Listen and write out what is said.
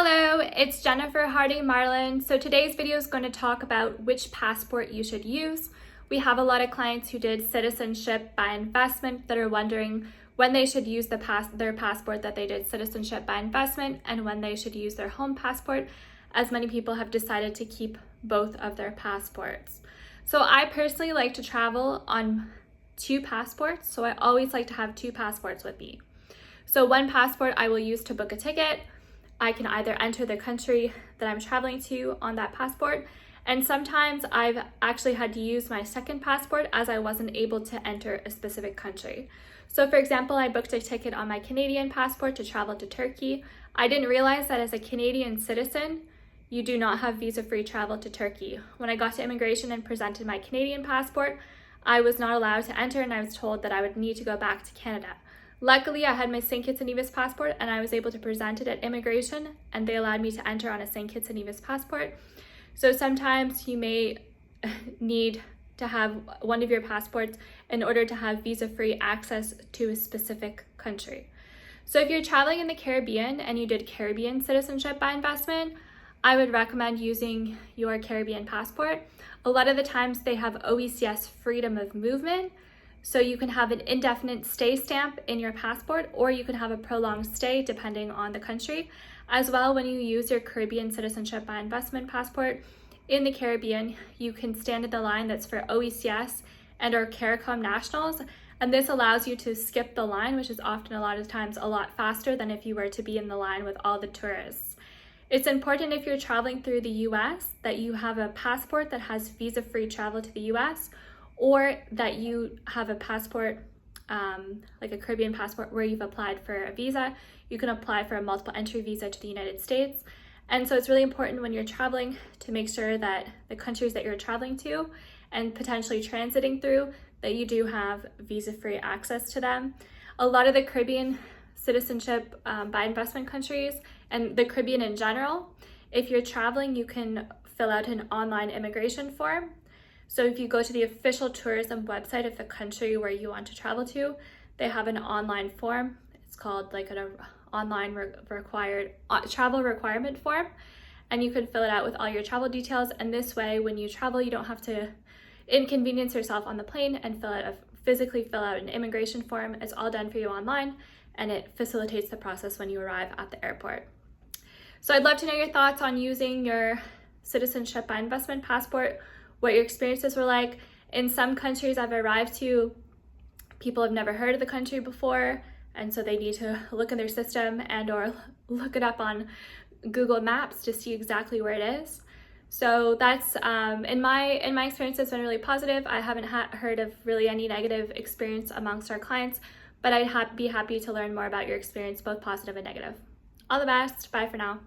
Hello, it's Jennifer Harding Marlin. So today's video is going to talk about which passport you should use. We have a lot of clients who did citizenship by investment that are wondering when they should use their passport that they did citizenship by investment and when they should use their home passport, as many people have decided to keep both of their passports. So I personally like to travel on two passports, so I always like to have two passports with me. So one passport I will use to book a ticket. I can either enter the country that I'm traveling to on that passport, and sometimes I've actually had to use my second passport as I wasn't able to enter a specific country. So for example, I booked a ticket on my Canadian passport to travel to Turkey. I didn't realize that as a Canadian citizen, you do not have visa-free travel to Turkey. When I got to immigration and presented my Canadian passport, I was not allowed to enter and I was told that I would need to go back to Canada. Luckily, I had my St.Kitts Nevis passport and I was able to present it at immigration and they allowed me to enter on a St.Kitts Nevis passport. So sometimes you may need to have one of your passports in order to have visa-free access to a specific country. So if you're traveling in the Caribbean and you did Caribbean citizenship by investment, I would recommend using your Caribbean passport. A lot of the times they have OECS freedom of movement. So you can have an indefinite stay stamp in your passport, or you can have a prolonged stay depending on the country. As well, when you use your Caribbean citizenship by investment passport in the Caribbean, you can stand in the line that's for OECS and or CARICOM nationals. And this allows you to skip the line, which is often a lot of times a lot faster than if you were to be in the line with all the tourists. It's important if you're traveling through the US that you have a passport that has visa-free travel to the US, or that you have a passport, like a Caribbean passport where you've applied for a visa. You can apply for a multiple entry visa to the United States. And so it's really important when you're traveling to make sure that the countries that you're traveling to and potentially transiting through, that you do have visa-free access to them. A lot of the Caribbean citizenship by investment countries and the Caribbean in general, if you're traveling, you can fill out an online immigration form. So if you go to the official tourism website of the country where you want to travel to, they have an online form. It's called like an online travel requirement form, and you can fill it out with all your travel details. And this way, when you travel, you don't have to inconvenience yourself on the plane and physically fill out an immigration form. It's all done for you online, and it facilitates the process when you arrive at the airport. So I'd love to know your thoughts on using your citizenship by investment passport, what your experiences were like. In some countries I've arrived to, people have never heard of the country before, and so they need to look in their system and or look it up on Google Maps to see exactly where it is. So that's, in my experience, it's been really positive. I haven't heard of really any negative experience amongst our clients, but I'd be happy to learn more about your experience, both positive and negative. All the best. Bye for now.